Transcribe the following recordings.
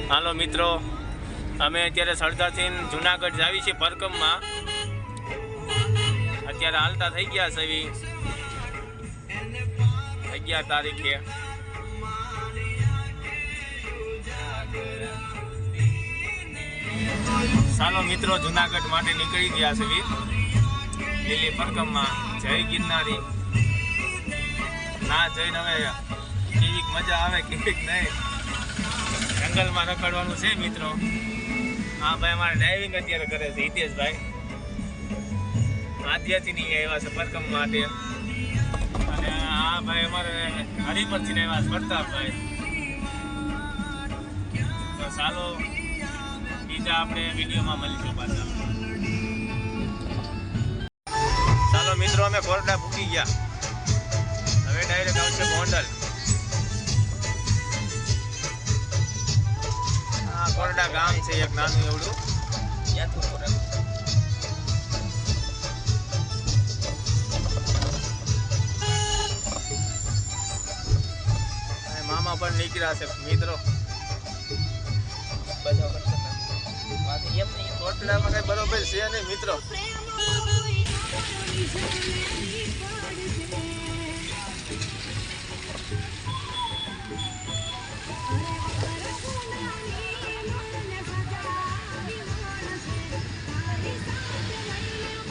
હાલો મિત્રો, અમે અત્યારે સરદારથી જુનાગઢ જાવી છીએ પરકમમાં. અત્યારે હાલતા થઈ ગયા છે 11 તારીખે. ચાલો મિત્રો, જુનાગઢ માટે નીકળી ગયા છે લીલી પરકમમાં. જય ગિરનારી. ના જઈને હવે કેવીક મજા આવે કેવીક નહીં, જંગલમાં રખડવાનું છે મિત્રો. હા ભાઈ, અમારે ડ્રાઇવિંગ અત્યારે કરે છે હિતેશભાઈ. આદ્યાથી નહીં આવ્યા છે પરકમ માટે, અને હા ભાઈ અમારે હરિપરથી આવ્યા છે પ્રતાપભાઈ. તો ચાલો બીજા આપણે વિડીયોમાં મળીશું પાછા. ચાલો મિત્રો, અમે કોરડા ભૂકી ગયા. હવે ડાયરેક્ટ આવશે ગોંડલ. કોરડા ગામ છે એક નાનું એવડું. મામા પણ નીકળ્યા છે મિત્રો. કોટડામાં કઈ બરોબર છે નહીં મિત્રો.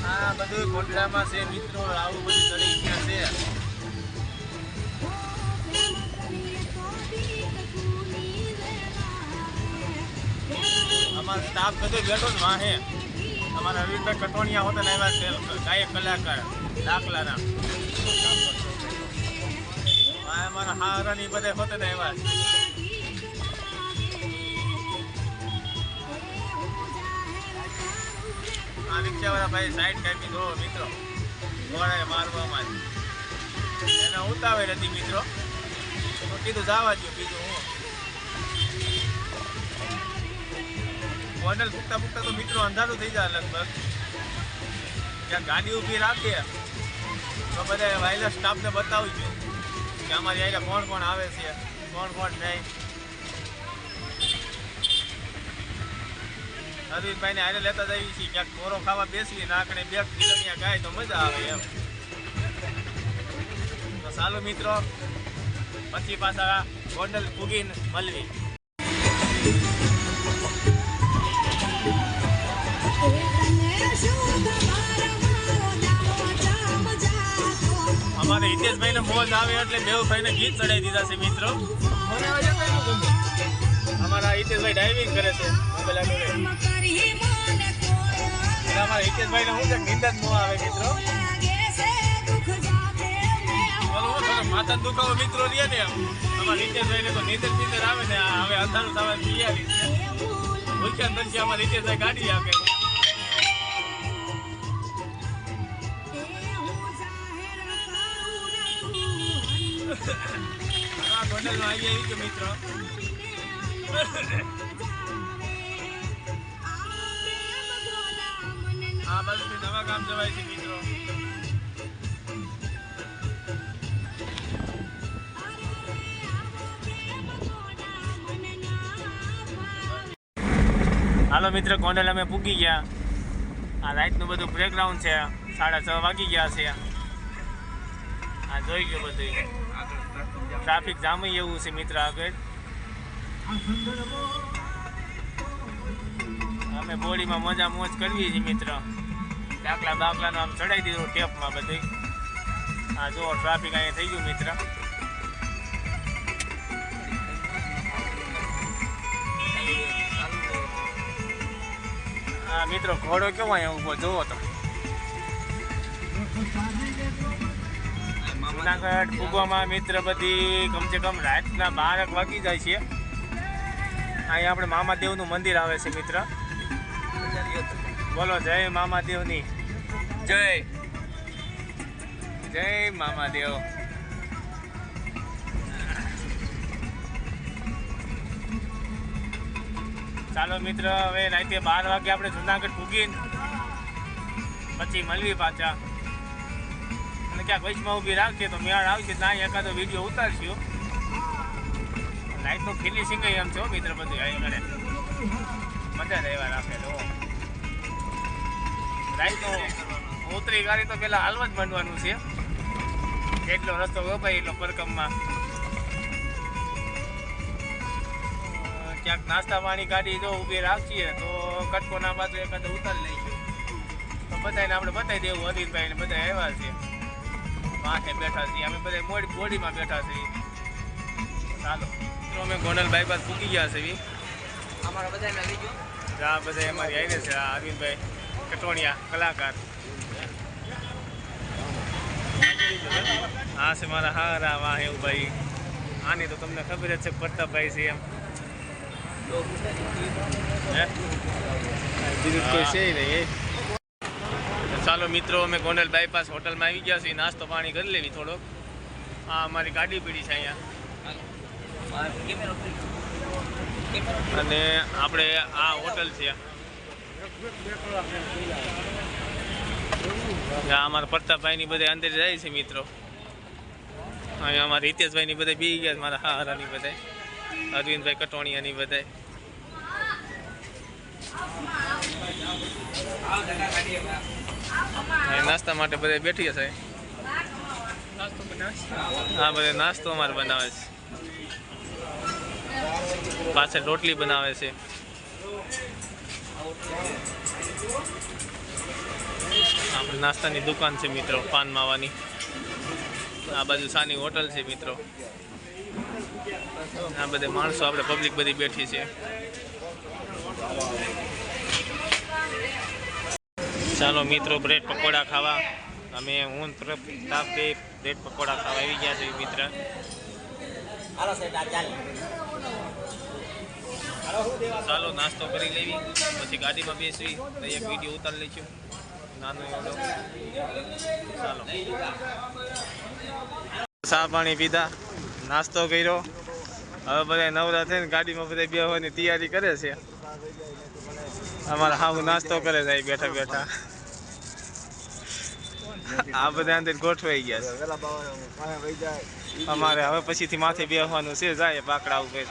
આ બધું કોટડામાં છે મિત્રો. આવું બધું ચડી ગયા છે. અમારો સ્ટાફ બધો બેઠો જ વાહે. અમારા રવિભાઈ કટોણિયા હોતા ને એવા ગાયક કલાકાર દાખલાના. અમારા હારાની બધા હોતા ને એવા. આ રિક્ષાવાળા ભાઈ સાઈડ કાપી દો મિત્રો. ઘોડાએ મારવામાં એને ઉતાવેલ હતી મિત્રો. તો કીધું જવા દો. બીજું હું ગોંડલ ફૂકતા ફૂકતા તો મિત્રો અંધારું થઈ જાય લગભગ. ત્યાં ગાડી ઊભી રાખીએ તો બધા વાયરલેસ સ્ટાફને બતાવું છું કે અમારી અહીંયા કોણ કોણ આવે છે, કોણ કોણ નહીં. હરવીરભાઈને હારે લેતા જઈએ છીએ. ક્યાંક કોરો ખાવા બેસી નાકડે 2 કિલોની ગાય તો મજા આવે એમ. તો ચાલો મિત્રો, પછી પાછા ગોંડલ પૂગીને મળવી. અમારે હિતેશભાઈને મોજ આવે એટલે દેવભાઈને ગીત ચડાવી દીધા છે મિત્રો. અમારા હિતેશભાઈ ડ્રાઇવિંગ કરે છે. અમારા હિતેશભાઈને શું છે, નીંદ જ ન આવે મિત્રો. માથા દુખાવો મિત્રો રે ને એમ. અમારા હિતેશભાઈને તો નીંદર આવે ને. હવે અંધારું થવાની તૈયારી છે. ભૂખ્યા પછી અમારા હિતેશભાઈ ગાડી આપે. ગોંડલમાં આવી ગયો મિત્રો. આ બાજુથી નવા ગામ જવાય છે મિત્રો. હાલો મિત્ર, ગોંડલ અમે પૂગી ગયા. આ રાઈટનું બધું બ્રેકગ્રાઉન્ડ છે. 6:30 વાગી ગયા છે. આ જોઈ ગયો બધું. ટ્રાફિક જામ એવું છે મિત્ર આગળ. અમે બોડીમાં મજા મોજ કરવી છે મિત્ર. દાખલાનો આમ ચડાવી દીધું ટેપમાં બધું. હા જો ટ્રાફિક અહીંયા થઈ ગયું મિત્ર. હા મિત્રો, ઘોડો કેવો અહીંયા ઊભો જોવો તો. જુનાગઢ પૂગવામાં મિત્ર બધી કમસે કમ રાતના 12 વાગી જાય છે. અહીંયા આપણે મામાદેવનું મંદિર આવે છે મિત્ર. બોલો જય મામાદેવની જય. જય મામાદેવ. ચાલો મિત્ર, હવે રાતે 12 વાગે આપણે જુનાગઢ પૂગીને પછી મળવી પાછા. અને ક્યાંક વચમાં ઊભી રાખીએ તો મેળ આવશે. ત્યાં એકાદો વિડીયો ઉતારશું. લાઇટનું ફિનિશિંગ એમ છે મિત્ર બધું અહીં કરે મજા રહેવા રાખે તો લાઇટનું ઉતરી ગાડી તો પેલા હાલવા જ માંડવાનું છે એટલો રસ્તો વપાય એટલો પરકમમાં ક્યાંક નાસ્તા પાણી ગાડી જો ઊભી રાખીએ તો કટકો ના બાજુ એકાદ ઉતારી લઈશું તો બધાને આપણે બતાવી દેવું અરવિંદભાઈ ને બધા આવ્યા છે માથે બેઠા છીએ અમે બધા બોડીમાં બેઠા છીએ ચાલો તો અમે ગોંડલ બાયપાસ પૂકી ગયા છે અમારા બધાને લઈ ગયો આ બધા અમારી આવી છે આ અરવિંદભાઈ કટોણિયા કલાકાર હા છે મારા હારા વાહ એવું ભાઈ આની તો તમને ખબર જ છે પ્રતાપભાઈ છે એમ બીજું કોઈ છે નહીં ચાલો મિત્રો અમે ગોંડલ બાયપાસ હોટલમાં આવી ગયા છીએ નાસ્તો પાણી કરી લેવી થોડોક હા અમારી ગાડી પીડી છે અહીંયા અને આપણે આ હોટલ છે અમારા પ્રતાપભાઈની બધા અંદર જાય છે મિત્રો અહીંયા અમારા હિતેશભાઈની બધા બી ગયા મારા હારાની બધા અરવિંદભાઈ કટોણિયાની બધા નાસ્તા માટે બધા બેઠી હશે હા બધા નાસ્તો અમારે બનાવે છે પાછળ રોટલી બનાવે છે આપણે નાસ્તાની દુકાન છે મિત્રો પાન માવાની આ બાજુ સાની હોટલ છે મિત્રો આ બધા માણસો આપણે પબ્લિક બધી બેઠી છે ચાલો મિત્રો બ્રેડ પકોડા ખાવા અમે હું પ્રતાપભાઈ બ્રેડ પકોડા ખાવા આવી ગયા છે મિત્ર ચાલો નાસ્તો કરી લેવી પછી ગાડીમાં બેસવી તો એક વિડીયો ઉતારી લઈશું નાનો એવો ચાલો ચા પાણી પીધા નાસ્તો કર્યો હવે બધા નવરા થઈને ગાડીમાં બધા બેસવાની તૈયારી કરે છે અમારા હાવ નાસ્તો કરે છે બેઠા બેઠા આ બધા અંદર ગોઠવાઈ ગયા છે અમારે હવે પછીથી માથે બેસવાનું છે જાય પાકડા ઉપર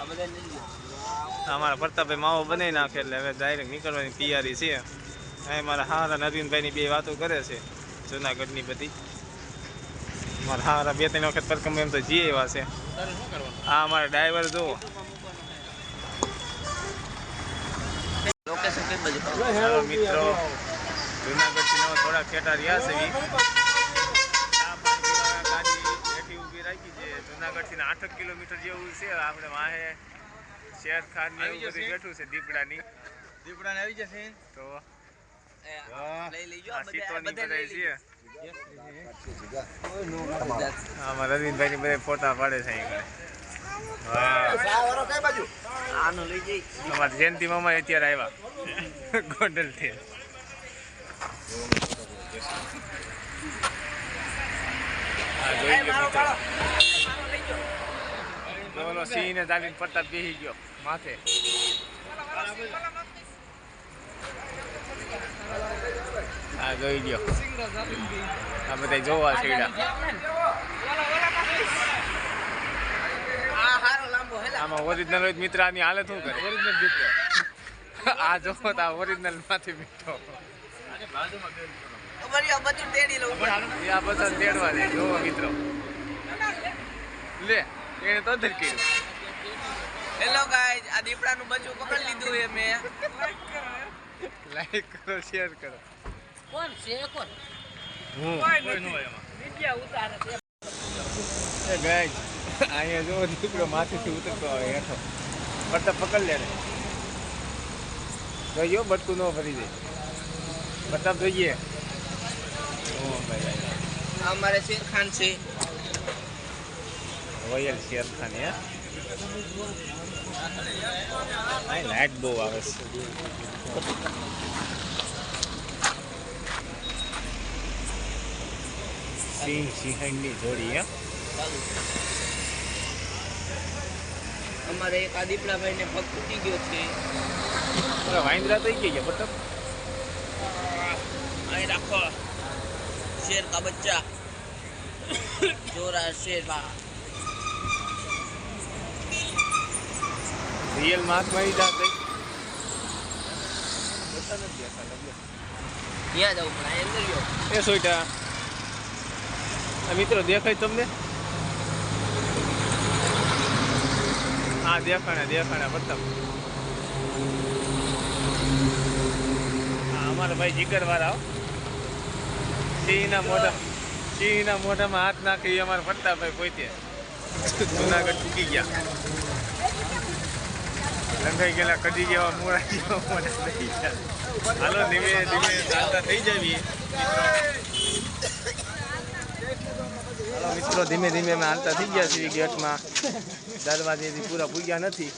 અમારા પ્રતાપભાઈ માવો બનાવી નાખે એટલે હવે ડાયરેક્ટ નીકળવાની તૈયારી છે અહીં મારા હારા નવીનભાઈની બે વાતો કરે છે જુનાગઢની બધી મારા હારા બે ત્રણ વખત પરકમ એમ તો જઈએ એવા છે હા અમારા ડ્રાઈવર જુઓ મિત્રો જુનાગઢથી થોડા ખેટા રહ્યા છે ગાડી ઊભી રાખી છે જુનાગઢથી 8 કિલોમીટર જેવું છે આપણે વાહે શેરખાન ને એવું બધું બેઠું છે દીપડાની આવી જશે તો આમાં રવિનભાઈ ની બધા ફોટા પાડે છે અમારા જયંતિ મામા અત્યારે આવ્યા ગોંડલ થી બોલો સિંહ ને ચાલીને પ્રતાપ બેસી ગયો માથે આ જોઈ ગયો આ બધા જોવા છેડા આમાં ઓરિજિનલ મિત્ર આની હાલત શું કરે ઓરિજિનલ મિત્ર આ જોવો તો ઓરિજિનલ માંથી મીઠો તેડવા દે જોવો મિત્રો લે એને તો ધરક્યું હેલો ગાઈઝ આ દીપડાનું બચ્ચું પકડી લીધું છે મેં લાઈક કરો શેર કરો કોણ છે કોણ હું કોઈ નો એમાં વિડિયો ઉતારે છે એ ગાઈઝ અહીંયા જો દીપડો માથેથી ઉતરતો આવે હેઠો પડતા પકડ લે ને જોયો બટકું ન ભરી દે પ્રતાપ જોઈએ ઓ ભાઈ અમારે શેરખાન છે રોયલ શેરખાન હે આ લાઈટ બહુ આવે છે સિંહની જોડી હે અમારે એક આ દીપડાભાઈ ને પગ તૂટી ગયો છે વાંદરા તો ગયા મતલબ અહીં રાખો शेर का बच्चा जो रहा शेर का રિયલ માર્ક મારી જાતે ત્યાં જવું પણ આ અંદર ગયો એ સોઈટા મિત્રો દેખાય તમને હા દેખાણા પ્રતાપ હા અમારા ભાઈ જીગરવાળા સિંહના મોઢામાં હાથ નાખી અમારા પ્રતાપભાઈ પોતે જુનાગઢ ચૂકી ગયા લંઘાઈ ગયેલા કઢી જેવા મોડા જેવા મોઢા થઈ ગયા હાલો ધીમે ધીમે ચાલતા થઈ જઈએ હાલો મિત્રો ધીમે ધીમે અમે હાલતા થઈ ગયા છીએ ગેટમાં દરવાજેથી પૂરા પૂગ્યા નથી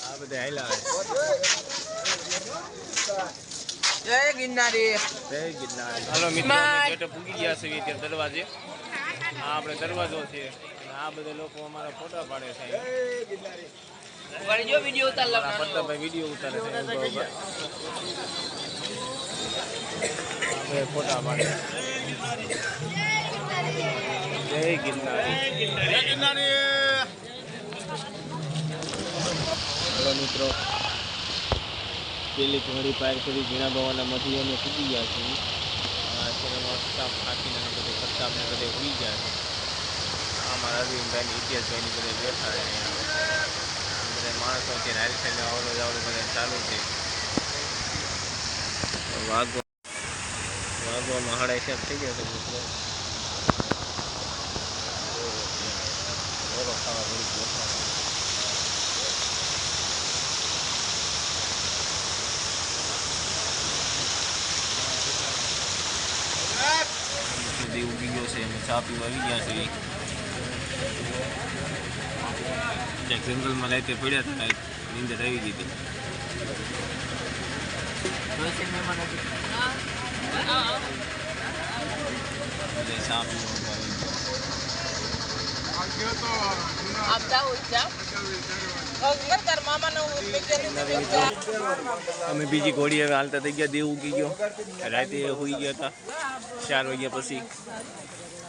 આ બધા હાલ્યા આવે જય ગિરનારી હાલો મિત્રો અમે ગેટે પૂગી ગયા છીએ ત્યાં દરવાજે આ આપણે દરવાજો છે આ બધા લોકો અમારા ફોટા પાડે છે જો વિડિયો ઉતાર લો પ્રતાપભાઈ વિડીયો ઉતારે છે આપણે ફોટા પાડે જય ગિરનારી હલો મિત્રો પેલી ઘોડી પાર કરી ઝીણા બાવાના મધ્યને પૂગી ગયા છે સ્ટાફ ખાકીને બધે પ્રતાપને બધે ઉઈ ગયા છે અમારા અરવિંદભાઈની ઇતિહાસભાઈની બધે બેઠા છે બધા માણસો છે રાઈલ સાઈડ આવડો જાવડો બધા ચાલુ છે વાગવામાં 7:30 થઈ ગયા છે મિત્રો ખાવા ઘડી બેઠા ઉગી ગયો છે અમે ચા પીવા આવી ગયા છીએ ક્યાંક જંગલમાં રાતે પડ્યા હતા કાંઈક નીંદર આવી ગઈ હતી ચા અમે બીજી ઘોડી હવે હાલતા થઈ ગયા દેવ ઉગી ગયો રાતે હોઈ ગયા હતા 4 વાગ્યા પછી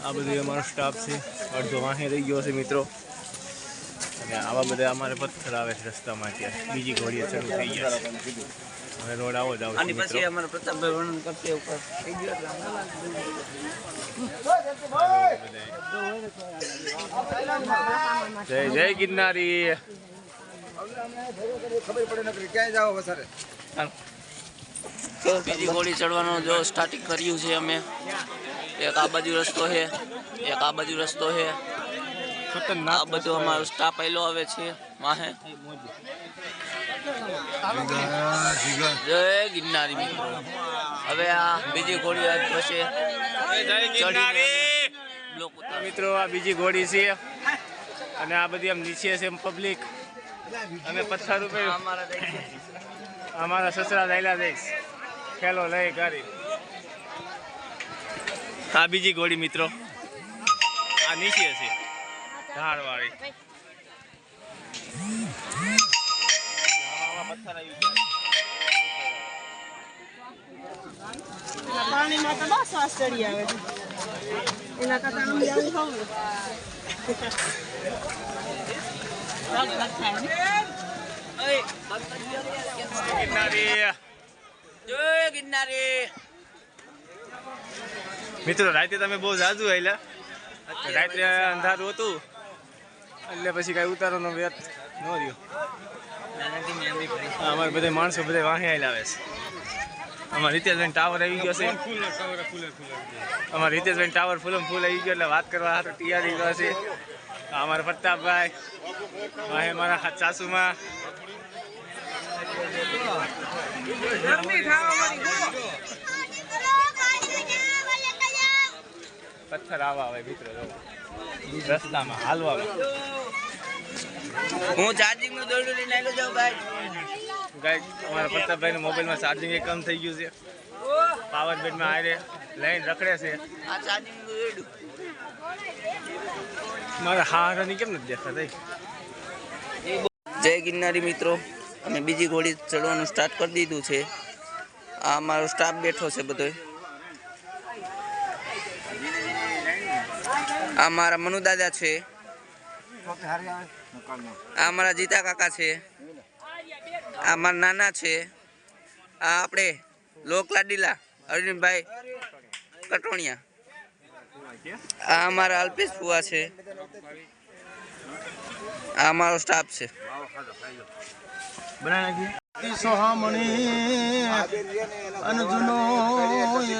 આ બધું અમારો સ્ટાફ છે અડધો વાહે રહી ગયો છે મિત્રો અને આવા બધા અમારે પથ્થર આવે છે રસ્તામાં ત્યાં બીજી ઘોડીએ શરૂ થઈ ગયા છે હવે રોડ આવો જ આવશે મિત્રો અમારા પ્રતાપભાઈ વર્ણન કરશે ઉપર થઈ ગયો જય ગિરનારી બીજી ઘોડી ચડવાનો જો સ્ટાર્ટિંગ કર્યું છે અમે એક આ બાજુ રસ્તો છે એક આ બાજુ રસ્તો છે આ બધું અમારો સ્ટાફ આવેલો આવે છે માહે જય ગિરનારી મિત્રો હવે આ બીજી ઘોડી થશે મિત્રો આ બીજી ઘોડી છે અને આ બધી આમ નીચે છે પબ્લિક અમે પથ્થર રૂપે અમારા સસરા દાયલા દઈશ ખેલો લઈ કરી આ બીજી ઘોડી મિત્રો આ નીચે છે ઢાળવાળી પથ્થર આવી ગયા પાણીમાં તો બહુ શ્વાસ ચડી આવે છે એના કરતા આમ જવું હોવું જય ગિરનારી મિત્રો રાતે તમે બહુ જાજુ આવેલા રાત્રે અંધારું હતું એટલે પછી કઈ ઉતારવાનો વ્યર્થ ન રહ્યો અમારે બધા માણસો બધા વાહે આવેલા આવે છે અમારા રીતેશભાઈ ટાવર આવી ગયો છે અમારા રીતેશભાઈ ટાવર ફૂલમ ફૂલ આવી ગયો એટલે વાત કરવા હાથો તૈયારી ગયો છે અમારા પ્રતાપભાઈ વાહે મારા સાસુમાં પથ્થર આવા આવે મિત્રો રસ્તામાં હાલવા હું ચાર્જિંગ નું દોરડું લઈને આવ્યો જાઉં ગાય અમારા પ્રતાપભાઈ મોબાઈલમાં ચાર્જિંગ કમ થઈ ગયું છે પાવર બેડમાં આરે લાઈન રખડે છે આ ચાર્જિંગ નું દોરડું મારા હારાની કેમ નથી દેખાતા જય ગિરનારી મિત્રો અમે બીજી ઘોડી ચડવાનું સ્ટાર્ટ કરી દીધું છે આ અમારો સ્ટાફ બેઠો છે બધો આ મારા મનુ દાદા છે આ અમારા જીતા કાકા છે આ મારા નાના છે, આ આપણે લોકલાડીલા અરવિંદભાઈ કટોણિયા, આ અમારા અલ્પેશ ફુવા છે, આ અમારો સ્ટાફ છે. સોહામણી અનજુનો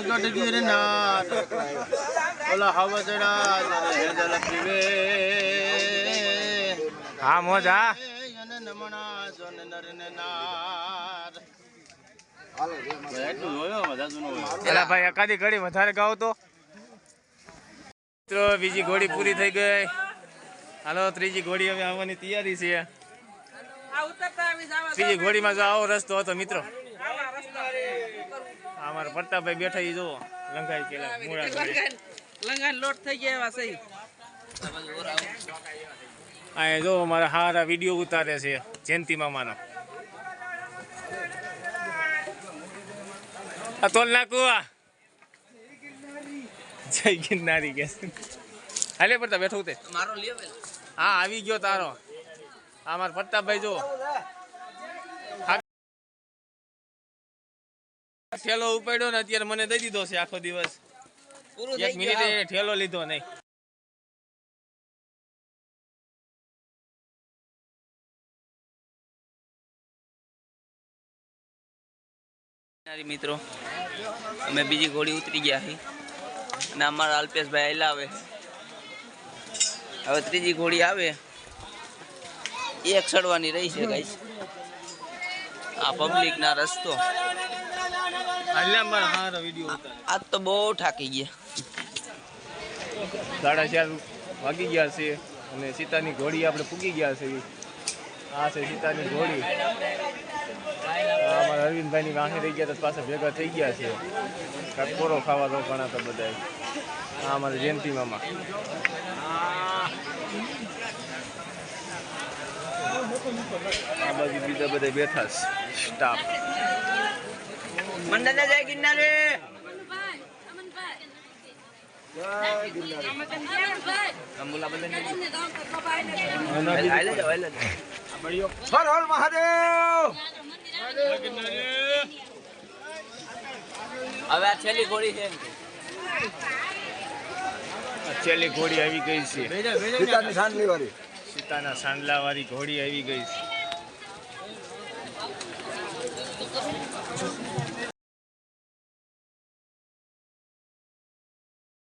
ગઢગીરનાથ ઓલા હવજડા જલ પીવે હા મોજ હા નમણા જન નરનાર. એલા ભાઈ એકાદી ઘડી વધારે ગાઓ તો. મિત્રો બીજી ઘોડી પૂરી થઈ ગઈ. હાલો ત્રીજી ઘોડી હવે આવવાની તૈયારી છે. ત્રીજી ઘોડીમાં જો આવો રસ્તો હતો મિત્રો. અમારા પ્રતાપભાઈ બેઠા ઈ જોવો લંઘાઈ કેલા મૂળા લંગાન લોટ થઈ ગયા એવા સહી. આ જો મારા હારા વિડીયો ઉતારે છે જયંતિ મામાનો. આ તોલ નાખું જય ગિરનારી કે હાલે પડતા બેઠો તે મારો લેવલ હા આવી ગયો તારો. આ મારા પ્રતાપભાઈ જો ઠેલો ઉપાડ્યો ને અત્યારે મને દઈ દીધો છે આખો દિવસ. પૂરું એક થઈ મિનિટે ગયું. એને ઠેલો લીધો નહીં. મિત્રો અમે બીજી ઘોડી ઉતરી ગયા છીએ અને અમારા અલ્પેશભાઈ આયલા આવે. હવે ત્રીજી ઘોડી આવે એક ચડવાની રહી છે ગાઈસ. આ પબ્લિક ના રસ્તો હાલે મારા હારો વિડીયો ઉતારે. આજ તો બહુ થાકી ગયા. 4:30 વાગી ગયા છે અને સીતાની ઘોડી આપણે પૂગી ગયા છે. આ છે સીતાની ઘોડી. અમારા અરવિંદભાઈની વાહે રહી ગયા તો પાછા ભેગા થઈ ગયા છે. કાંઈક કોરો ખાવા રોકાણા તો બધા. આ અમારા જયંતિ મામા. આ બાજુ બીજા બધા બેઠા છે સ્ટાફ. મંડળ જાય ગિરનારે. અંબુલા બદલ આયલા જાવ આયલા જાવ. હર હર મહાદેવ. હવે આ છેલ્લી ઘોડી છે. આ છેલ્લી ઘોડી આવી ગઈ છે. સીતાની સાંડલી વાળી. સીતાના સાંડલા વાળી ઘોડી આવી ગઈ છે.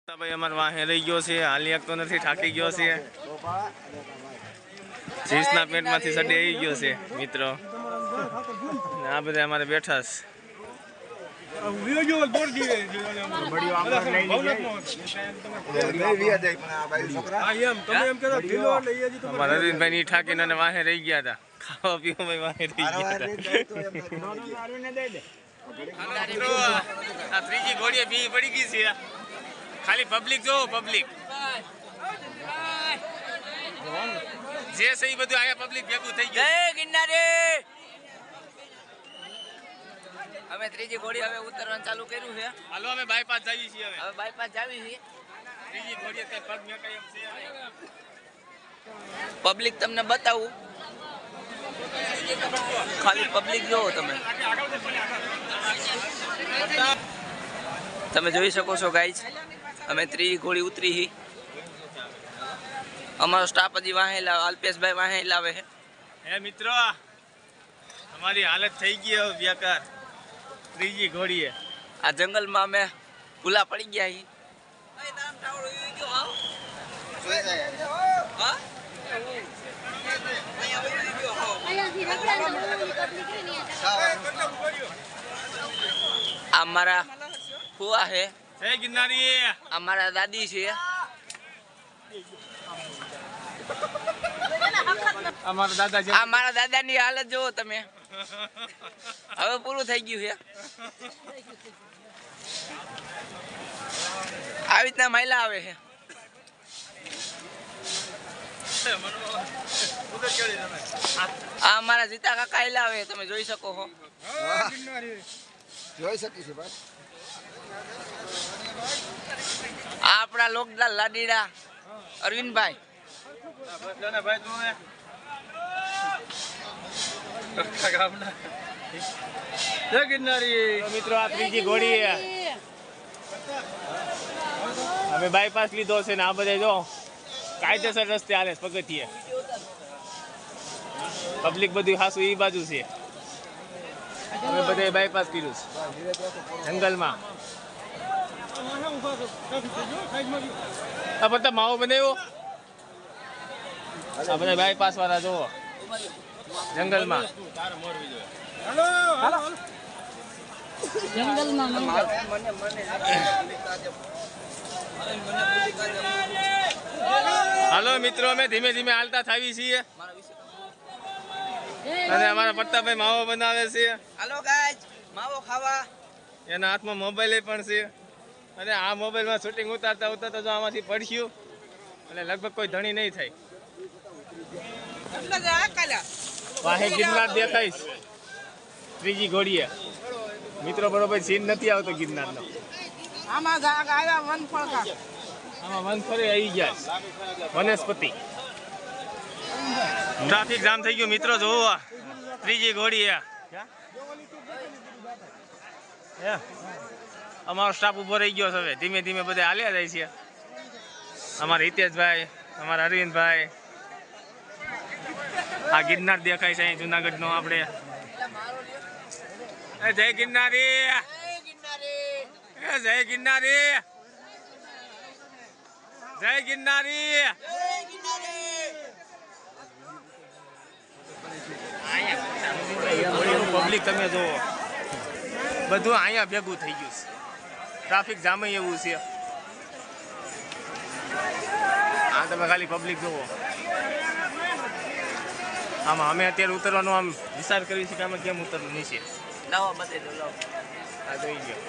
ભાઈ અમારે વાહે રહી ગયો છે. હાલી શકતો નથી, થાકી ગયો છે. જીન્સના પેન્ટમાંથી સડે આવી ગયો છે મિત્રો. આ બધા અમારે બેઠા છે. અમારા અરવિંદભાઈ ની ઠાકીને અને વાહે રહી ગયા હતા. ખાવા પીવા વાહે રહી ગયા હતા. આ ત્રીજી ઘોડીએ ભી પડી ગઈ છે. ખાલી પબ્લિક જો પબ્લિક જે સહી બધું આયા પબ્લિક ભેગું થઈ ગયું. જય ગિરનારી. અમે ત્રીજી ઘોડી હવે ઉતરવાનું ચાલુ કર્યું છે. હાલો અમે બાયપાસ જઈએ છીએ હવે. હવે બાયપાસ જાવી છે. ત્રીજી ઘોડીએ કઈ પગ મેં કઈ એમ છે નહીં. પબ્લિક તમને બતાવું. ખાલી પબ્લિક જોવો તમે. તમે જોઈ શકો છો ગાઈસ. અમે ત્રીજી ઘોડી ઉતરી હી. અમારો સ્ટાફ હજી વાહે લાવે. અલ્પેશભાઈ વાહે લાવે છે. હે મિત્રો અમારી હાલત થઈ ગઈ હવે બેકાર. ત્રીજી ઘોડીએ આ જંગલમાં અમે ભૂલા પડી ગયા હી. આ મારા ફુવા છે. જય ગિરનારી. આ મારા દાદી છે. અમારા દાદા છે. આ મારા દાદાની હાલત જોવો તમે. હવે પૂરું થઈ ગયું છે. આવી રીતના મહિલા આવે છે. આ અમારા જીતા કાકા આયલા આવે. તમે જોઈ શકો છો. જોઈ શકીશું ભાઈ. આ આપણા લોકડાલ લાડીડા અરવિંદભાઈ. જય ગિરનારી. તો મિત્રો આ ત્રીજી ઘોડી છે. અમે બાયપાસ લીધો છે ને આ બધા જો કાયદેસર રસ્તે હાલે છે પગથિયે. પબ્લિક બધું ખાસું એ બાજુ છે. અમે બધા બાયપાસ કર્યું છે જંગલમાં. આ બધા માવો બનાવ્યો. આ બધા બાયપાસ વાળા જોવો જંગલમાં. હાલો મિત્રો, અમે ધીમે ધીમે હાલતા થાવી છીએ અને અમારા પ્રતાપભાઈ માવો બનાવે છે. હાલો ગાઈસ, માવો ખાવા. એના હાથમાં મોબાઈલ પણ છે અને આ મોબાઈલમાં શૂટિંગ ઉતારતા ઉતારતા જો આમાંથી પડ્યું અને લગભગ કોઈ ધણી નહીં થાય. વાહે ગિરનાર દેખાઈશ ત્રીજી ઘોડીએ. મિત્રો બરોબર સીન નથી આવતો ગિરનારનો. આમાં આવ્યા વનફળકા. આમાં વનફળે આવી ગયા છે. વનસ્પતિ. ટ્રાફિક જામ થઈ ગયું મિત્રો, જોવો ત્રીજી ઘોડી. અમારો સ્ટાફ ઉભો રહી ગયો છે. હવે ધીમે ધીમે બધા હાલ્યા જાય છે. અમારા હિતેશભાઈ, અમારા અરવિંદભાઈ. આ ગિરનાર દેખાય છે અહીં જુનાગઢનો. આપણે જય ગિરનારી, જય ગિરનારી, જય ગિરનારી. પબ્લિક તમે જુઓ, બધું અહીંયા ભેગું થઈ ગયું છે. ટ્રાફિક જામ એવું છે. આ તમે ખાલી પબ્લિક જુઓ. આમાં અમે અત્યારે ઉતરવાનું આમ વિચાર કરી છે કે આમાં કેમ ઉતરવું નીચે. લાવો બતાવી દો, લાવો. આ જોઈ ગયો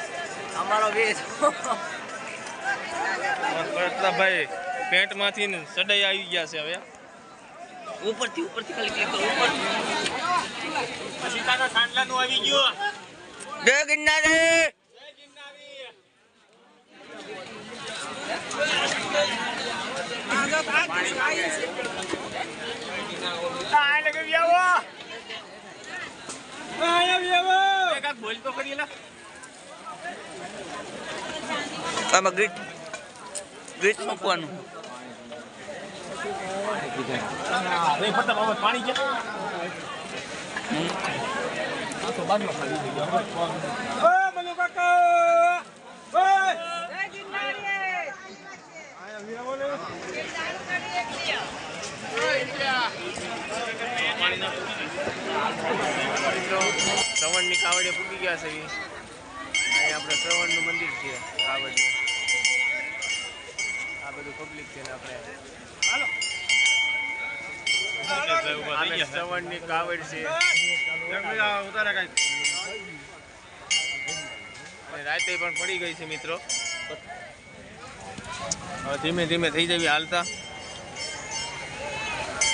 અમારો વેજ. પ્રતાપભાઈ પેન્ટમાંથી સડાઈ આવી ગયા છે. હવે ઉપરથી ખાલી ક્લિક કરો. ઉપરથી સીતાના સાંડલાનું આવી ગયું. જય ગિરનારી. બોલ તો કરી લે. આમાં ગ્રીટ મૂકવાનું. પાણી ગયા. શ્રવણની કાવડે પૂકી ગયા છે. અહીંયા આપણે શ્રવણનું મંદિર છે. આ બધું પબ્લિક છે ને આપણે શ્રવણની કાવડ છે. રાતે પણ પડી ગઈ છે મિત્રો. હવે ધીમે ધીમે થઈ જવી હાલતા.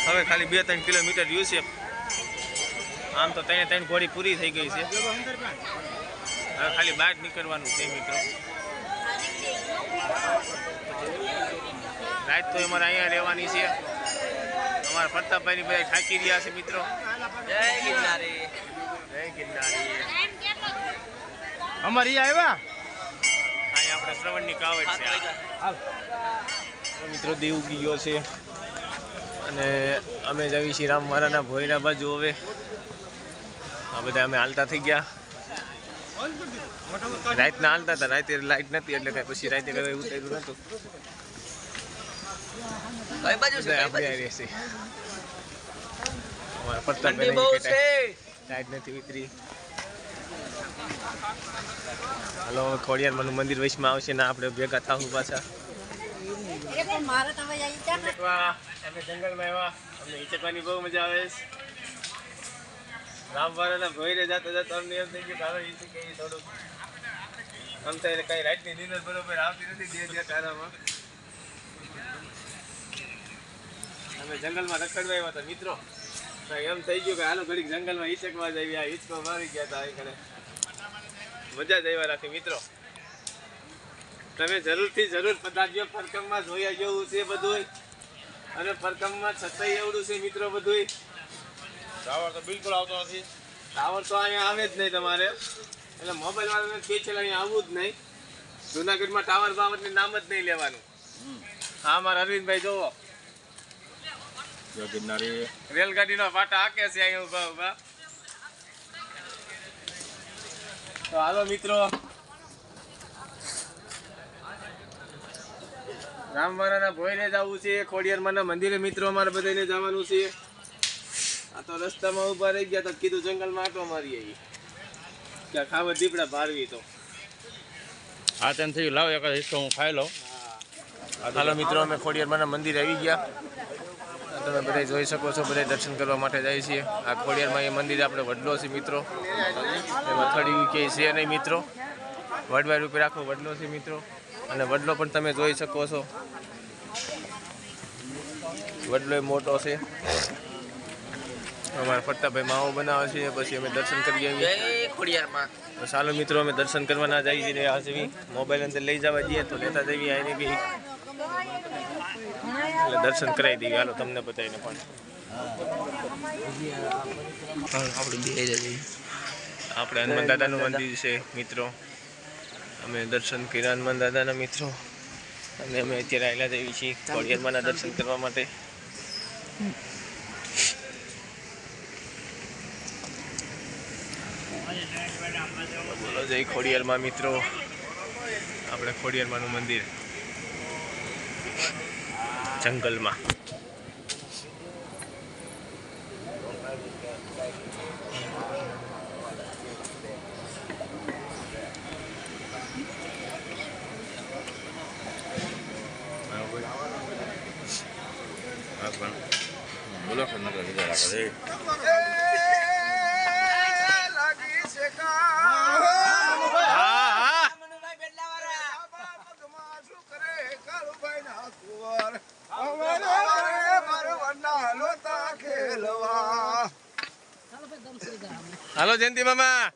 હવે ખાલી 2-3 કિલોમીટર રહ્યું છે. આમ તો 3 ઘોડી પૂરી થઈ ગઈ છે. હવે ખાલી બહાર નીકળવાનું છે મિત્રો. રાત તો અમારે અહીંયા રહેવાની છે. અમારા પ્રતાપભાઈની બધા થાકી રહ્યા છે મિત્રો. જય ગિરનારી. જય ગિરનારી. અમારી આવ્યા અહીંયા આપણે શ્રવણની કાવડ છે. મિત્રો દેવ ઉગી ગયો છે અને અમે જઈએ છીએ રામવારાના ભોયરા બાજુ. હવે આ બધા અમે હાલતા થઈ ગયા. રાતના હાલતા હતા. રાતે લાઈટ નથી એટલે કઈ પછી રાતે કઈ ઉતાર્યું નતું. કઈ બાજુ છે? આપણે રહેશે. અમારા ઠંડી બહુ છે. લાઈટ નથી ઉતરી. હાલો ખોડિયારમાંનું મંદિર વૈશમાં આવશે ને આપણે ભેગા થાવું પાછા. અમે જંગલમાં આવ્યા. અમને હિચકવાની બહુ મજા આવે છે. રામવારાના ભોયરે જતા જતા અમને એમ થઈ ગયું કે હાલો હિચકી થોડુંક. આમ તો એટલે કઈ રાતની નીંદર બરોબર આવતી નથી. બે તારામાં અમે જંગલમાં રખડવા આવ્યા હતા મિત્રો. એમ થઈ ગયું કે હાલો ઘડીક જંગલમાં હિચકવા જઈએ. આ હિચકો મારી ગયા હતા. અહીં મજા જ આવ્યા રાખી મિત્રો. તમે જરૂરથી જરૂર પધારજો. પરકમમાં જોયા જેવું છે બધું અને પરકમમાં છતાંય એવડું છે મિત્રો બધું. ટાવર તો બિલકુલ આવતો નથી. ટાવર તો અહીંયા આવે જ નહીં તમારે, એટલે મોબાઈલ વાળાને કહે છે અહીંયા આવવું જ નહીં. જુનાગઢમાં ટાવર બાવરની નામ જ નહીં લેવાનું. હા મારા અરવિંદભાઈ જોવો રેલગાડીનો પાટા હાકે છે અહીંયા ઉભા ઉભા. તો હાલો મિત્રો, રામવાળાના ભોયરે જવું છે, ખોડિયારમાંના મંદિરે મિત્રો અમારે બધાને જવાનું છે. આ તો રસ્તામાં ઊભા રહી ગયા તો કીધું જંગલમાં આટો મારી આવી ક્યાં ખાવા દીપડા ભારવી તો. હા તેમ થયું, લાવ એક હિસ્સો હું ખાઈ લઉં. હાલો મિત્રો, અમે ખોડિયારમાંના મંદિરે આવી ગયા. તમે બધા જોઈ શકો છો, બધા દર્શન કરવા માટે જાય છીએ. આ ખોડિયારમાં એ મંદિર આપણે વડલો છે મિત્રો, એમાં થડી કે છે નહીં મિત્રો, વડવા રૂપે આખો વડલો છે મિત્રો. અને વડલો પણ તમે જોઈ શકો છો, વડલો એ મોટો છે. અમારા ફરતાભાઈ માવો બનાવે છે, પછી અમે દર્શન કરી આવીએ. જય ખોડિયારમાં. તો ચાલો મિત્રો, અમે દર્શન કરવાના જઈએ છીએ. આ જેવી મોબાઈલ અંદર લઈ જવા દઈએ તો લેતા જઈએ આને બી, એટલે દર્શન કરાવી દઈએ. હાલો તમને બતાવીને પણ આપણે હનુમાન દાદાનું મંદિર છે મિત્રો. અમે દર્શન કર્યા હનુમાન દાદાના મિત્રો, અને અમે અત્યારે આવેલા જઈએ છીએ ખોડિયારમાંના દર્શન કરવા માટે. બોલો જય ખોડિયારમાં મિત્રો. આપણે ખોડિયારમાંનું મંદિર જંગલમાં. બોલો ખન્ના કરી દે રાખે. હાલો જયંતિ મામા.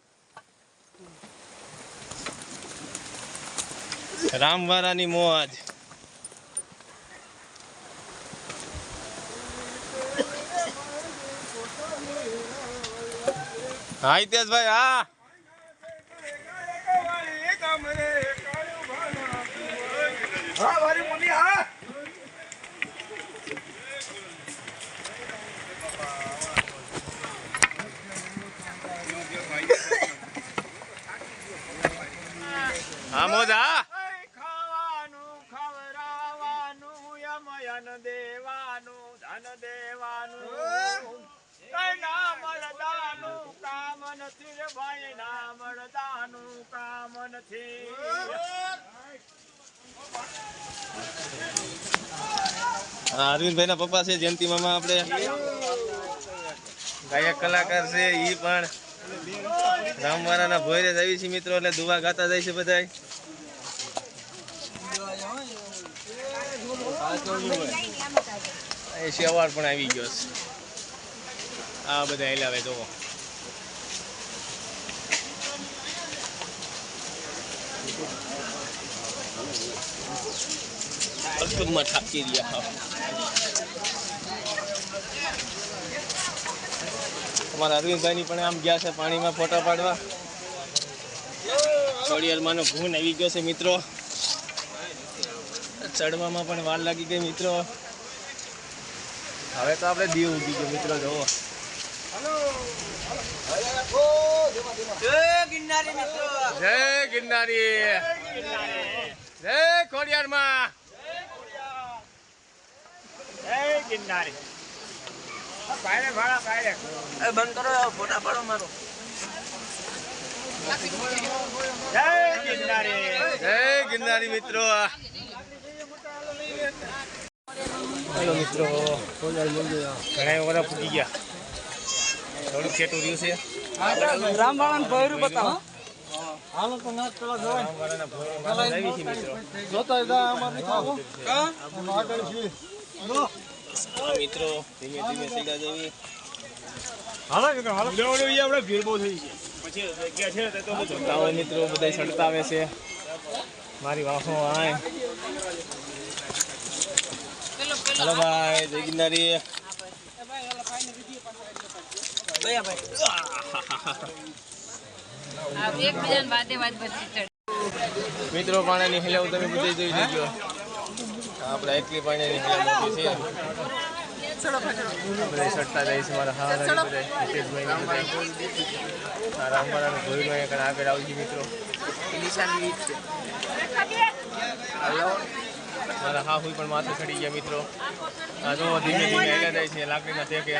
રામવારાની મોજ. હા હિતેશભાઈ, હા હા મોજ. હા ખાવાનું ખવરાવાનું યમયન દેવાનું ધન દેવાનું કઈ ના મળદાનું કામ નથી રે ભાઈ, ના મળદાનું કામ નથી. અરવિંદભાઈ ના પપ્પા છે જયંતિ મામા, આપણે ગાયક કલાકાર છે. ઈ પણ રામવારાના ભોયરે જ આવી છે મિત્રો, એટલે દુવા ગાતા જાય છે બધા. એ શેવાળ પણ આવી ગયો છે. આ બધા હેલાવે જોવો. અલ્પમાં થાકી રહ્યા. અમારા અરવિંદભાઈ ની પણ આમ ગયા છે પાણીમાં ફોટા પાડવા. ખોડિયારમાંનો ભૂન આવી ગયો છે મિત્રો, ચડવામાં પણ વાર લાગી ગઈ મિત્રો. હવે તો આપણે દીવ ઉગી ગયો મિત્રો, જોવો. જય ગિરનારી મિત્રો. જય ગિરનારી, જય ખોડિયારમાં, જય ગિરનારી. બંધ કરો, ફોટા પાડો મારો. જય ગિરનારી, જય ગિરનારી મિત્રો. હેલો મિત્રો, ઘણા બધા ફૂટી ગયા, થોડુંક છેટું રહ્યું છે. રામવાળાનું ભોયરું બતાવો. રામવાળાના ભોયરામાં આવી છે મિત્રો. મિત્રો ધીમે ધીમે સીધા જઈએ. મિત્રો બધા સડતા આવે છે. મારી વાહો આય. હાલો ભાઈ, જય ગિરનારી. એકબીજાને વાતે વાત બધી ચડે. મિત્રો પાણીની હિલાવ તમે બધે જોઈ લેજો. આપણે એટલી પાણીની હિલાવ મોટી છે. બધા સટતા જાય છે મારા હારા બધા હિતેશભાઈ બધા રામવાળાનું ભોયરું અહીંયા આગળ આવશે મિત્રો. મારા હા હુઈ પણ માથે ચડી ગયા મિત્રો. આ જો ધીમે ધીમે હેલા જાય છે લાકડીના ટેકે.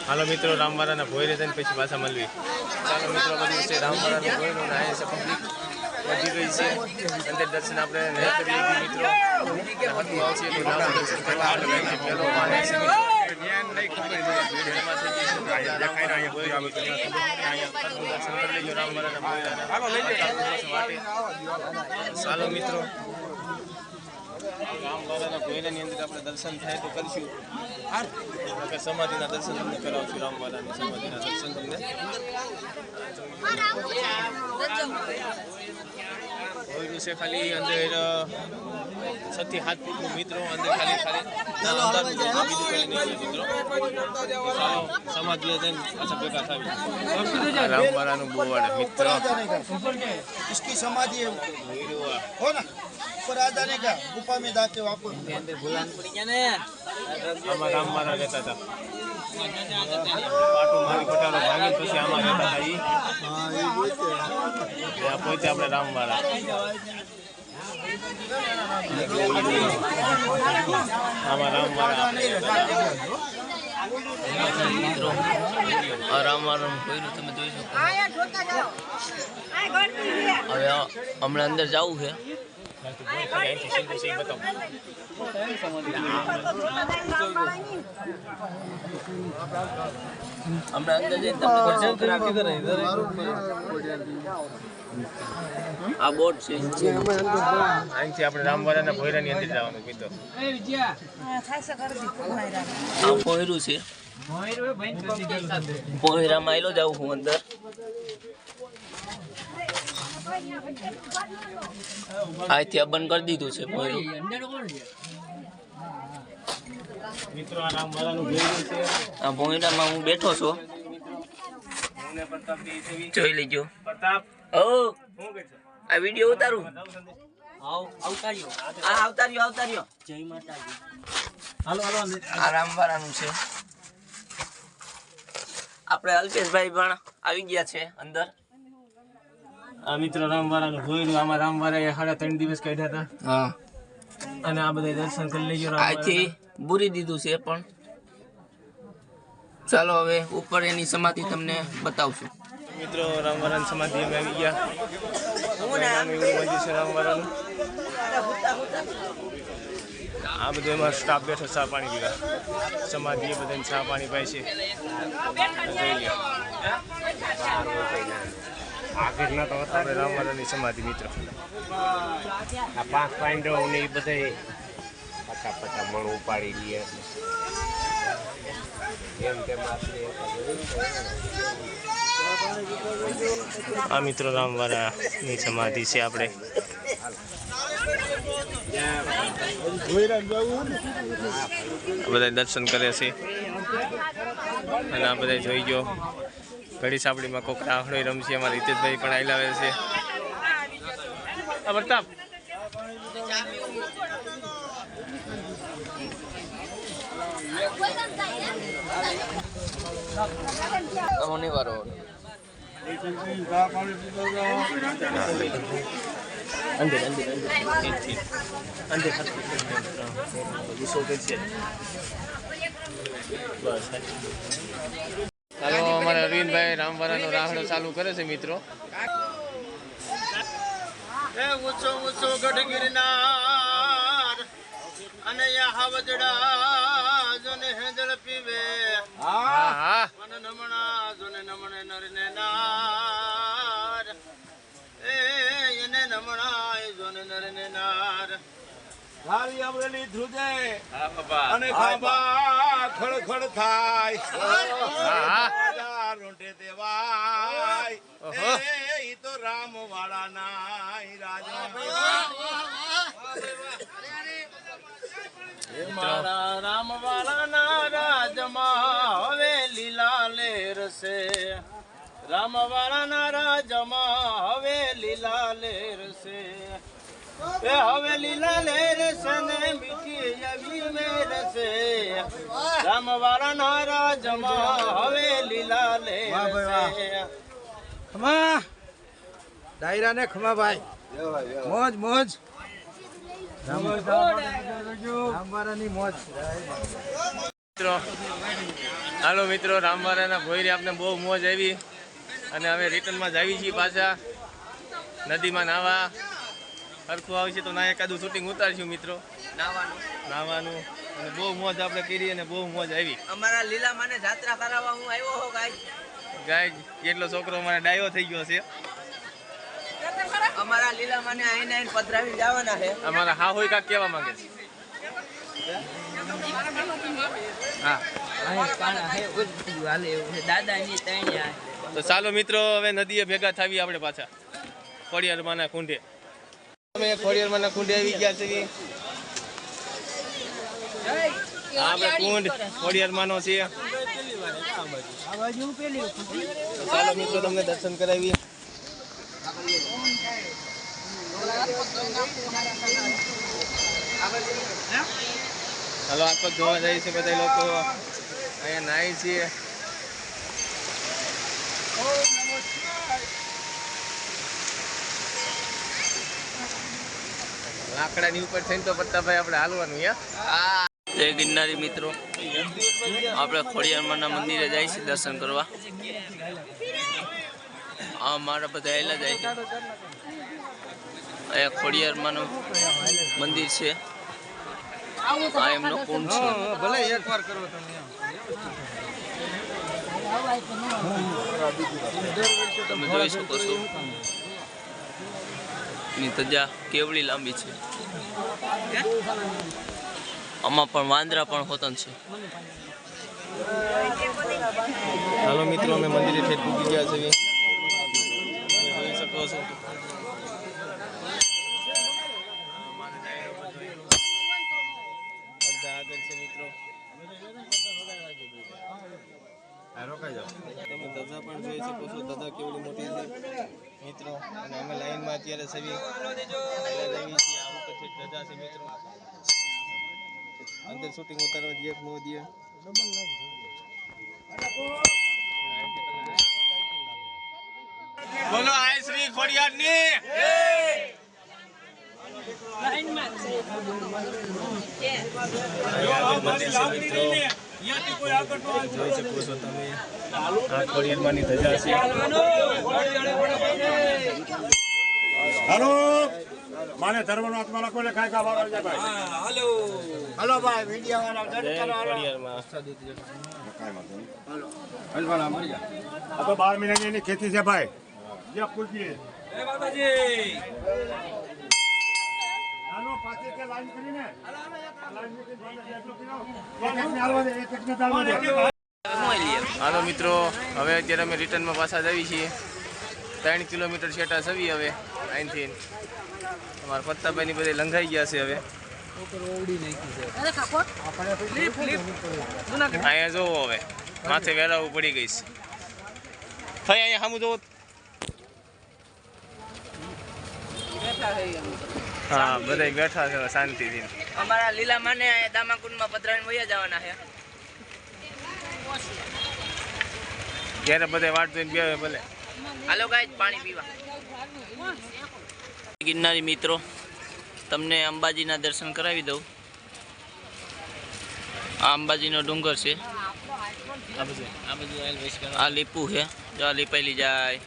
હાલો મિત્રો રામવાળાના ભોયરે જઈને પછી પાછા મળવી. ચાલો મિત્રો બધું છે રામવાળાનું ભોયરું ને અહીંયા છે પબ્લિક વધી ગઈ છે. અંદર દર્શન આપણે નહીં કરી લીધી મિત્રો. હતું આવશે તો રામ દર્શન કરવા આપણે પહેલો પાણી છે ચાલો મિત્રો રામવાળાના ભોયરાની અંદર આપણે દર્શન થાય તો કરીશું. સમાધિના દર્શન તમને કરાવશું. રામવાળાની સમાધિના દર્શન તમને ભોયરું છે ખાલી અંદર 6 થી 7 ફૂટનું મિત્રો. અંદર ખાલી મિત્રો સમાધિ જઈને પાછા ભેગા થાય. રામવાળાનું બોવાડ મિત્રો इसकी समाधि है हो ना ऊपर आ जाने का गुफा में जाके वापस આમાં રામવાળા રહેતા હતા. પાટું મારી પટારો ભાંગી પછી આમાં રહેતા હતા. ત્યાં પહોંચે આપણે રામવાળા. આમાં રામવાળા મિત્રો આ રામવાળાનું ભોયરું તમે જોઈ શકો. હવે હમણાં અંદર જવું છે. હમણાં અંદર જઈને તમને આ બોટ છે. અહીંથી આપણે રામવાળાના ભોયરાની અંદર જવાનું કીધું. આ ભોયરું છે. ભોયરામાં આવેલો જાઉં હું અંદર. અહીંથી આ બંધ કરી દીધું છે ભોયરું. મિત્રો આ રામવાળાનું ભોયરું છે. આ ભોયરામાં હું બેઠો છું. જોઈ લેજો. પ્રતાપ ઓ આ વિડીયો ઉતારું. આવતાર્યો. જય માતાજી. આ રામવાળાનું છે. આપણે અલ્પેશભાઈ પણ આવી ગયા છે અંદર. આ મિત્રો રામવાળાનું ભોયરું. આમાં રામવાળાએ 3.5 દિવસ કાઢ્યા હતા. હા અને આ બધા દર્શન કરી લેજો. આજથી બુરી દીધું છે પણ ચાલો હવે ઉપર એની સમાધિ તમને બતાવશું. મિત્રો રામવાળાની સમાધિ અમે આવી ગયા. રામવાળાનું આ બધું એમાં સ્ટાફ બેઠો ચા પાણી પીવા. સમાધિ એ બધાને ચા પાણી પાય છે. આપણે રામવાળાની સમાધિ મિત્રો. આ 5 પાંડવ ને એ બધા પચા મણ ઉપાડી લે એમ તેમ આ મિત્રો રામવાળાની સમાધિ છે. આપણે બધા દર્શન કરે છે. અને આ બધા જોઈ ગયો ઘડી સાંભળીમાં કોક રાહડો રમશે. અમારા હિતેશભાઈ પણ આવેલા છે. પ્રતાપ મને વારો ચાલો અમારા અરવિંદભાઈ રામવાળાનો રાહડો ચાલુ કરે છે મિત્રો. ઊંચો ઊંચો ગઢ ગિરનાર અને હાવજડા જોને હેંદળ પીવે મન નમણા જોને નમણે નરને નાર એને નમણા જોને નરને નાર હારી અમરેલી ધ્રુજે અને ખાંભા ખડખડ થાય રોંઢે દેવાય એ તો રામ વાળા ના રાજા મારા રામવાળાના રાજમાં હવે લીલા લેર છે. રામવાળાના રાજમાં હવે લીલા લેર છે. એ હવે લીલા લેર છે ને મીઠી એવી મેર છે. રામવાળાના રાજમાં હવે લીલા લેર છે. ખમા ડાયરા ને ખમા ભાઈ મોજ મોજ રામવારાની મોજ. હાલો મિત્રો, રામવારાના ભોયરી આપણે બહુ મોજ આવી અને હવે રિટર્નમાં જ આવી છીએ પાછા નદીમાં નાવા. સરખું આવશે તો ના એકાદું શૂટિંગ ઉતારશું મિત્રો, નાવાનું. અને બહુ મોજ આપણે કરી અને બહુ મોજ આવી. અમારા લીલા માને જાત્રા કરાવવા હું આવ્યો હો ગાય એટલો છોકરો મારે ડાયો થઈ ગયો છે. અમારા લીલા માને આઈને આઈને પધરાવી જવાના છે. અમારા હા હોય કાક કહેવા માંગે છે. હા તો ચાલો મિત્રો, હવે નદીએ ભેગા થાવી આપણે પાછા ખોડિયારમાંના કુંડે. અમે ખોડિયારમાંના કુંડે આવી ગયા છીએ. આપણે કુંડ ખોડિયારમાંનો છે. ચાલો મિત્રો, તમને દર્શન કરાવીએ. હાલો આખો જોવા જાય છે બધા લોકો. અહીંયા નાય છે. લાકડાની ઉપર થઈને તો પ્રતાપભાઈ આપણે હાલવાનું. જય ગિરનારી મિત્રો, આપણે ખોડિયારમાંના મંદિરે જાય છે દર્શન કરવા. આ મારા બધા આવેલા જાય છે. અહીંયા ખોડિયારમાંનું મંદિર છે. આ એમનો કુંડ છે. ભલે એકવાર કરો તમે. તમે જોઈ શકો છો એની તજા કેવડી લાંબી છે. આમાં પણ વાંદરા પણ હોતન છે. હાલો મિત્રો, અમે મંદિરે ઠેઠ પૂગી ગયા છીએ. જોઈ શકો છો. અડધા આગળ છે મિત્રો. તમે ધજા પણ જોઈ શકો છો. ધજા કેવડી મોટી છે મિત્રો. અને અમે લાઈનમાં અત્યારે સવી આ ઉપર ધજા છે મિત્રો. અંદર શૂટિંગ ઉતારવા દે નો દે. બોલો આય શ્રી ખોડિયારની. જોઈ શકો છો તમે, આ ખોડિયારમાંની ધજા છે. હાલો માને ધર્મનો આત્મા લખો એટલે કાંઈ કામ આવે છે ભાઈ. હલો ભાઈ, વિડિયો વાળા જય ખોડિયારમાં. આ તો 12 મહિનાની એની ખેતી છે ભાઈ. જ્યાં પૂછીએ હાલો પાછી કે લાઈન કરીને હાલો મિત્રો, હવે અત્યારે અમે રિટર્નમાં પાછા જ આવી છીએ. 3 કિલોમીટર છેટા સવી હવે અહીંથી. અમારા પત્તાભાઈની બધે લંઘાઈ ગયા છે હવે. અહીંયા જોવો હવે માથે વેરાવું પડી ગઈ છે. ભાઈ અહીંયા સામું જોવો. હા બધા બેઠા છે શાંતિથી. અમારા લીલા માને દામાકુંડમાં પધરાવીને વયા જવાના છે. ઘેરે બધે વાટ જોઈને બે ભલે. હાલો ગાઈસ, પાણી પીવા. ગિરનારી મિત્રો, તમને અંબાજીના દર્શન કરાવી દઉં. આ અંબાજીનો ડુંગર છે. આ લીપું છે. જો આ લીપાયેલી જાય.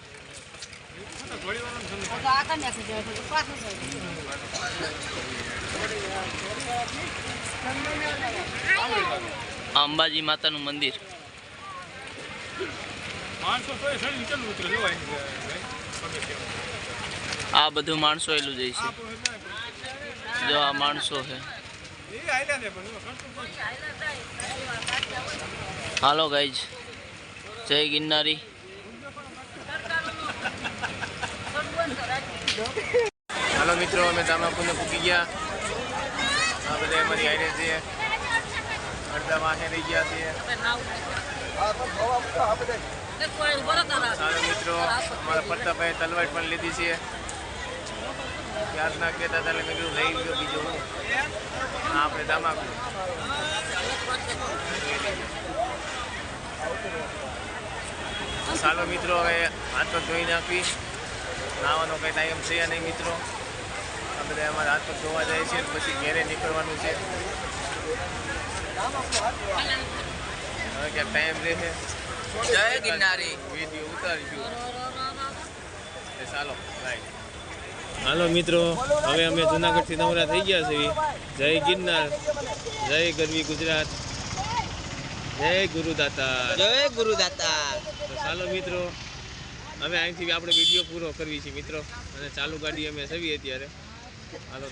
આ અંબાજી માતાનું મંદિર. આ બધું માણસો એલું જાય છે. જો આ માણસો છે. હાલો ગાઈઝ, જય ગિરનારી. હાલો મિત્રો, અમે દામાકુંડે પૂકી ગયા આ બધા અમારી હારે છે. અડધા માથે રહી ગયા છે. સારું મિત્રો, અમારા પ્રતાપભાઈ તલવાર પણ લીધી છે. ક્યારના કહેતા હતા એટલે મેં કીધું લઈ ગયો બીજું હું. આ આપણે તમાકુ. ચાલો મિત્રો, હવે હાથ પગ ધોઈ નાખવી. નાવાનો કંઈ ટાઈમ છે નહીં મિત્રો. આ બધા અમારા હાથ પગ ધોવા જાય છે, પછી ઘેરે નીકળવાનું છે. હવે ક્યાંક ટાઈમ રહેશે. જય ગિરનારી. વિડીયો ઉતારીશું. ચાલો બાય. હાલો મિત્રો, હવે અમે જુનાગઢથી નવરા થઈ ગયા છીએ. જય ગિરનાર, જય ગરવી ગુજરાત, જય ગુરુદાતા. જય ગુરુદાતા. તો ચાલો મિત્રો, હવે અહીંથી આપણે વિડીયો પૂરો કરવી છે મિત્રો. અને ચાલુ ગાડી અમે સવી અત્યારે. હાલો.